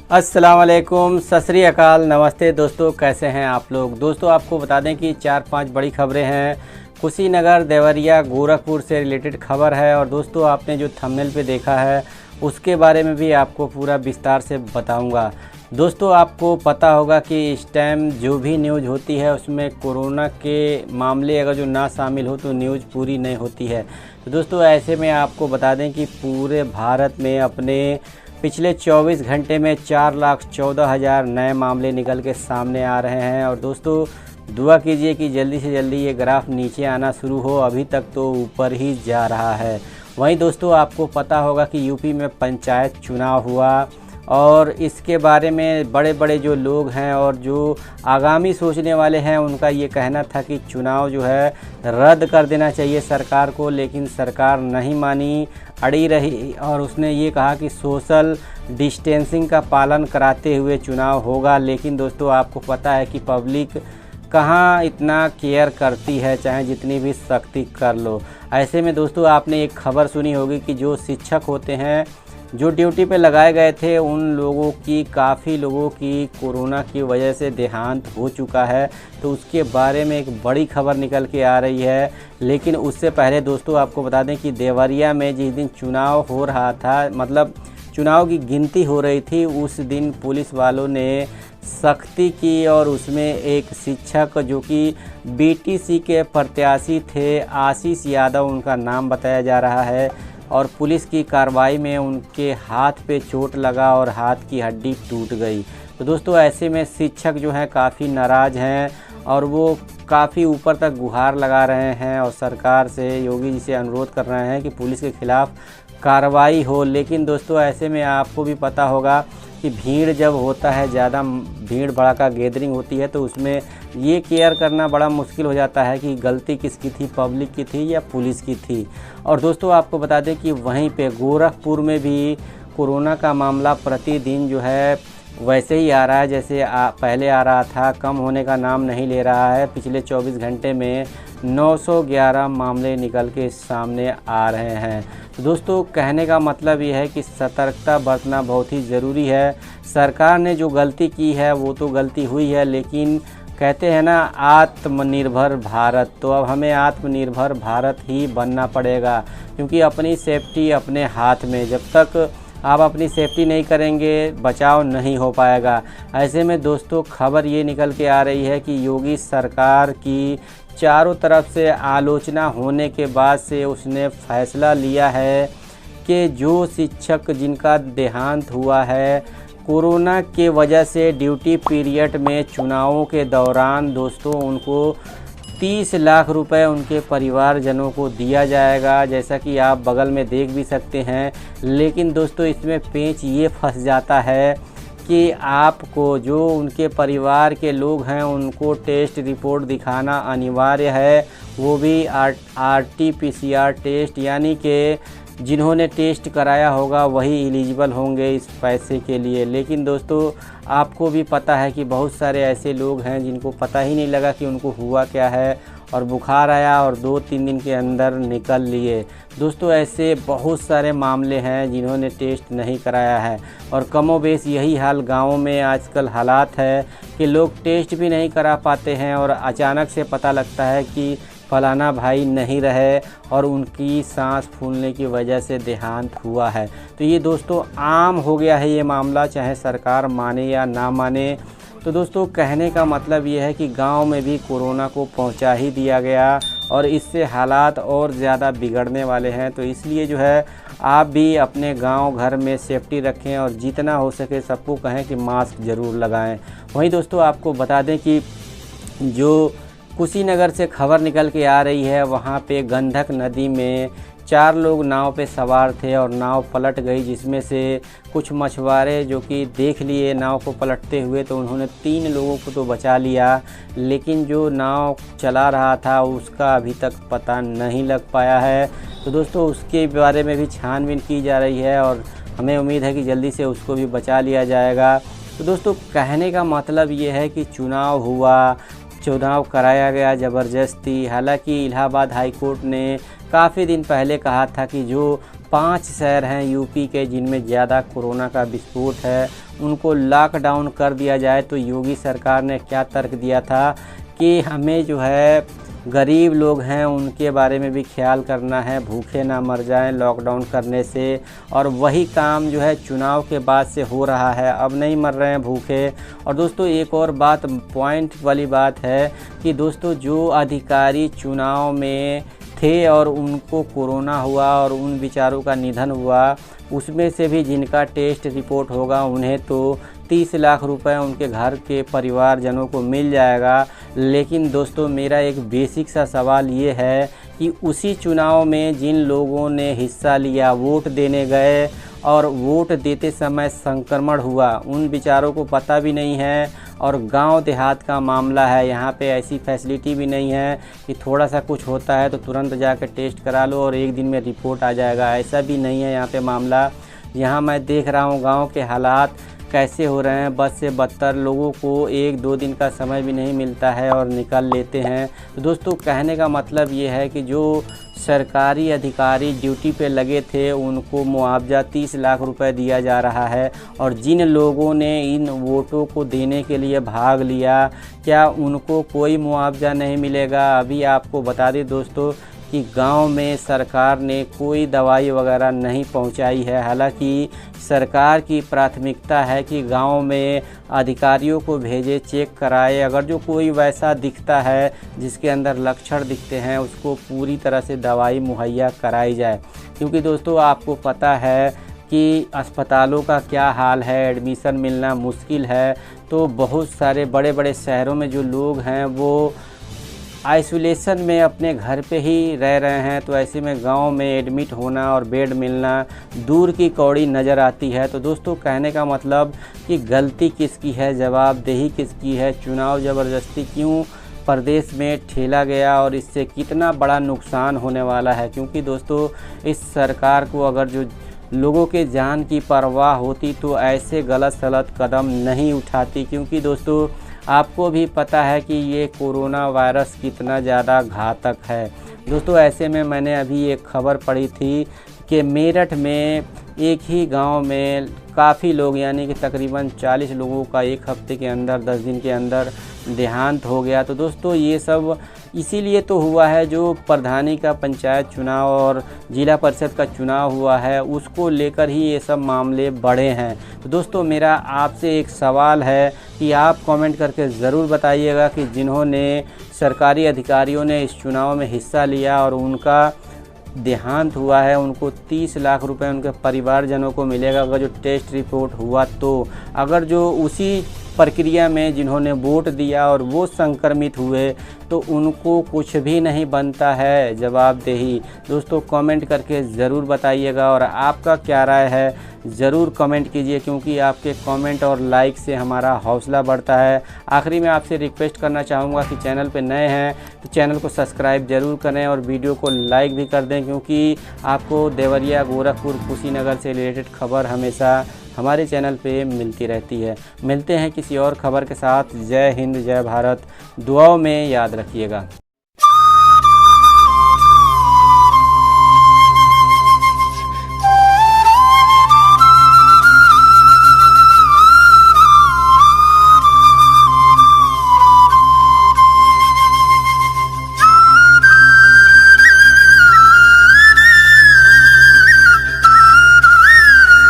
अस्सलाम वालेकुम, सत श्री अकाल, नमस्ते दोस्तों, कैसे हैं आप लोग। दोस्तों आपको बता दें कि 4-5 बड़ी खबरें हैं। कुशीनगर, देवरिया, गोरखपुर से रिलेटेड खबर है और दोस्तों आपने जो थंबनेल पे देखा है उसके बारे में भी आपको पूरा विस्तार से बताऊंगा। दोस्तों आपको पता होगा कि इस टाइम जो भी न्यूज़ होती है उसमें कोरोना के मामले अगर जो ना शामिल हो तो न्यूज़ पूरी नहीं होती है। तो दोस्तों ऐसे में आपको बता दें कि पूरे भारत में अपने पिछले 24 घंटे में 4,14,000 नए मामले निकल के सामने आ रहे हैं। और दोस्तों दुआ कीजिए कि जल्दी से जल्दी ये ग्राफ नीचे आना शुरू हो, अभी तक तो ऊपर ही जा रहा है। वहीं दोस्तों आपको पता होगा कि यूपी में पंचायत चुनाव हुआ और इसके बारे में बड़े बड़े जो लोग हैं और जो आगामी सोचने वाले हैं उनका ये कहना था कि चुनाव जो है रद्द कर देना चाहिए सरकार को, लेकिन सरकार नहीं मानी, अड़ी रही और उसने ये कहा कि सोशल डिस्टेंसिंग का पालन कराते हुए चुनाव होगा। लेकिन दोस्तों आपको पता है कि पब्लिक कहाँ इतना केयर करती है, चाहे जितनी भी सख्ती कर लो। ऐसे में दोस्तों आपने एक खबर सुनी होगी कि जो शिक्षक होते हैं जो ड्यूटी पे लगाए गए थे उन लोगों की काफ़ी लोगों की कोरोना की वजह से देहांत हो चुका है। तो उसके बारे में एक बड़ी खबर निकल के आ रही है। लेकिन उससे पहले दोस्तों आपको बता दें कि देवरिया में जिस दिन चुनाव हो रहा था, मतलब चुनाव की गिनती हो रही थी, उस दिन पुलिस वालों ने सख्ती की और उसमें एक शिक्षक जो कि बीटीसी के प्रत्याशी थे, आशीष यादव उनका नाम बताया जा रहा है, और पुलिस की कार्रवाई में उनके हाथ पे चोट लगा और हाथ की हड्डी टूट गई। तो दोस्तों ऐसे में शिक्षक जो हैं काफ़ी नाराज़ हैं और वो काफ़ी ऊपर तक गुहार लगा रहे हैं और सरकार से, योगी जी से अनुरोध कर रहे हैं कि पुलिस के खिलाफ़ कार्रवाई हो। लेकिन दोस्तों ऐसे में आपको भी पता होगा कि भीड़ जब होता है, ज़्यादा भीड़ भड़ाका गैदरिंग होती है, तो उसमें ये केयर करना बड़ा मुश्किल हो जाता है कि गलती किसकी थी, पब्लिक की थी या पुलिस की थी। और दोस्तों आपको बता दें कि वहीं पे गोरखपुर में भी कोरोना का मामला प्रतिदिन जो है वैसे ही आ रहा है जैसे पहले आ रहा था, कम होने का नाम नहीं ले रहा है। पिछले 24 घंटे में 911 मामले निकल के सामने आ रहे हैं। तो दोस्तों कहने का मतलब ये है कि सतर्कता बरतना बहुत ही ज़रूरी है। सरकार ने जो गलती की है वो तो गलती हुई है, लेकिन कहते हैं ना आत्मनिर्भर भारत, तो अब हमें आत्मनिर्भर भारत ही बनना पड़ेगा, क्योंकि अपनी सेफ्टी अपने हाथ में। जब तक आप अपनी सेफ्टी नहीं करेंगे बचाव नहीं हो पाएगा। ऐसे में दोस्तों खबर ये निकल के आ रही है कि योगी सरकार की चारों तरफ से आलोचना होने के बाद से उसने फैसला लिया है कि जो शिक्षक जिनका देहांत हुआ है कोरोना के वजह से ड्यूटी पीरियड में चुनावों के दौरान, दोस्तों उनको 30 लाख रुपए उनके परिवारजनों को दिया जाएगा, जैसा कि आप बगल में देख भी सकते हैं। लेकिन दोस्तों इसमें पेंच ये फंस जाता है कि आपको जो उनके परिवार के लोग हैं उनको टेस्ट रिपोर्ट दिखाना अनिवार्य है, वो भी RT-PCR टेस्ट, यानी कि जिन्होंने टेस्ट कराया होगा वही एलिजिबल होंगे इस पैसे के लिए। लेकिन दोस्तों आपको भी पता है कि बहुत सारे ऐसे लोग हैं जिनको पता ही नहीं लगा कि उनको हुआ क्या है और बुखार आया और 2-3 दिन के अंदर निकल लिए। दोस्तों ऐसे बहुत सारे मामले हैं जिन्होंने टेस्ट नहीं कराया है और कमोबेश यही हाल गाँवों में आजकल हालात है कि लोग टेस्ट भी नहीं करा पाते हैं और अचानक से पता लगता है कि फलाना भाई नहीं रहे और उनकी सांस फूलने की वजह से देहांत हुआ है। तो ये दोस्तों आम हो गया है ये मामला, चाहे सरकार माने या ना माने। तो दोस्तों कहने का मतलब ये है कि गांव में भी कोरोना को पहुंचा ही दिया गया और इससे हालात और ज़्यादा बिगड़ने वाले हैं। तो इसलिए जो है आप भी अपने गांव घर में सेफ्टी रखें और जितना हो सके सबको कहें कि मास्क ज़रूर लगाएं। वहीं दोस्तों आपको बता दें कि जो कुशीनगर से खबर निकल के आ रही है, वहाँ पे गंडक नदी में 4 लोग नाव पे सवार थे और नाव पलट गई, जिसमें से कुछ मछुआरे जो कि देख लिए नाव को पलटते हुए तो उन्होंने 3 लोगों को तो बचा लिया, लेकिन जो नाव चला रहा था उसका अभी तक पता नहीं लग पाया है। तो दोस्तों उसके बारे में भी छानबीन की जा रही है और हमें उम्मीद है कि जल्दी से उसको भी बचा लिया जाएगा। तो दोस्तों कहने का मतलब ये है कि चुनाव हुआ, चुनाव कराया गया ज़बरदस्ती। हालांकि इलाहाबाद हाई कोर्ट ने काफ़ी दिन पहले कहा था कि जो 5 शहर हैं यूपी के जिनमें ज़्यादा कोरोना का विस्फोट है उनको लॉकडाउन कर दिया जाए। तो योगी सरकार ने क्या तर्क दिया था कि हमें जो है गरीब लोग हैं उनके बारे में भी ख्याल करना है, भूखे ना मर जाएं लॉकडाउन करने से। और वही काम जो है चुनाव के बाद से हो रहा है, अब नहीं मर रहे हैं भूखे। और दोस्तों एक और बात पॉइंट वाली बात है कि दोस्तों जो अधिकारी चुनाव में थे और उनको कोरोना हुआ और उन बेचारों का निधन हुआ, उसमें से भी जिनका टेस्ट रिपोर्ट होगा उन्हें तो 30 लाख रुपए उनके घर के परिवारजनों को मिल जाएगा। लेकिन दोस्तों मेरा एक बेसिक सा सवाल ये है कि उसी चुनाव में जिन लोगों ने हिस्सा लिया, वोट देने गए और वोट देते समय संक्रमण हुआ, उन बेचारों को पता भी नहीं है। और गांव देहात का मामला है, यहाँ पे ऐसी फैसिलिटी भी नहीं है कि थोड़ा सा कुछ होता है तो तुरंत जाकर टेस्ट करा लो और एक दिन में रिपोर्ट आ जाएगा, ऐसा भी नहीं है यहाँ पे मामला। यहाँ मैं देख रहा हूँ गांव के हालात कैसे हो रहे हैं, बद से बदतर, लोगों को 1-2 दिन का समय भी नहीं मिलता है और निकल लेते हैं। तो दोस्तों कहने का मतलब ये है कि जो सरकारी अधिकारी ड्यूटी पे लगे थे उनको मुआवजा 30 लाख रुपए दिया जा रहा है। और जिन लोगों ने इन वोटों को देने के लिए भाग लिया, क्या उनको कोई मुआवजा नहीं मिलेगा? अभी आपको बता दें दोस्तों कि गांव में सरकार ने कोई दवाई वगैरह नहीं पहुंचाई है। हालांकि सरकार की प्राथमिकता है कि गांव में अधिकारियों को भेजे, चेक कराए, अगर जो कोई वैसा दिखता है जिसके अंदर लक्षण दिखते हैं उसको पूरी तरह से दवाई मुहैया कराई जाए। क्योंकि दोस्तों आपको पता है कि अस्पतालों का क्या हाल है, एडमिशन मिलना मुश्किल है। तो बहुत सारे बड़े बड़े शहरों में जो लोग हैं वो आइसोलेशन में अपने घर पे ही रह रहे हैं, तो ऐसे में गांव में एडमिट होना और बेड मिलना दूर की कौड़ी नज़र आती है। तो दोस्तों कहने का मतलब कि गलती किसकी है, जवाबदेही किसकी है, चुनाव ज़बरदस्ती क्यों प्रदेश में ठेला गया और इससे कितना बड़ा नुकसान होने वाला है। क्योंकि दोस्तों इस सरकार को अगर जो लोगों के जान की परवाह होती तो ऐसे गलत सलत कदम नहीं उठाती। क्योंकि दोस्तों आपको भी पता है कि ये कोरोना वायरस कितना ज़्यादा घातक है। दोस्तों ऐसे में मैंने अभी एक खबर पढ़ी थी कि मेरठ में एक ही गांव में काफ़ी लोग यानी कि तकरीबन 40 लोगों का एक हफ्ते के अंदर 10 दिन के अंदर देहांत हो गया। तो दोस्तों ये सब इसीलिए तो हुआ है, जो प्रधानी का पंचायत चुनाव और जिला परिषद का चुनाव हुआ है उसको लेकर ही ये सब मामले बढ़े हैं। तो दोस्तों मेरा आपसे एक सवाल है कि आप कमेंट करके ज़रूर बताइएगा कि जिन्होंने सरकारी अधिकारियों ने इस चुनाव में हिस्सा लिया और उनका देहांत हुआ है उनको 30 लाख रुपए उनके परिवारजनों को मिलेगा अगर जो टेस्ट रिपोर्ट हुआ। तो अगर जो उसी प्रक्रिया में जिन्होंने वोट दिया और वो संक्रमित हुए तो उनको कुछ भी नहीं बनता है जवाबदेही। दोस्तों कमेंट करके ज़रूर बताइएगा और आपका क्या राय है ज़रूर कमेंट कीजिए, क्योंकि आपके कमेंट और लाइक से हमारा हौसला बढ़ता है। आखिरी में आपसे रिक्वेस्ट करना चाहूँगा कि चैनल पे नए हैं तो चैनल को सब्सक्राइब ज़रूर करें और वीडियो को लाइक भी कर दें, क्योंकि आपको देवरिया, गोरखपुर, कुशीनगर से रिलेटेड खबर हमेशा हमारे चैनल पे मिलती रहती है। मिलते हैं किसी और खबर के साथ। जय हिंद, जय भारत। दुआओं में याद रखिएगा।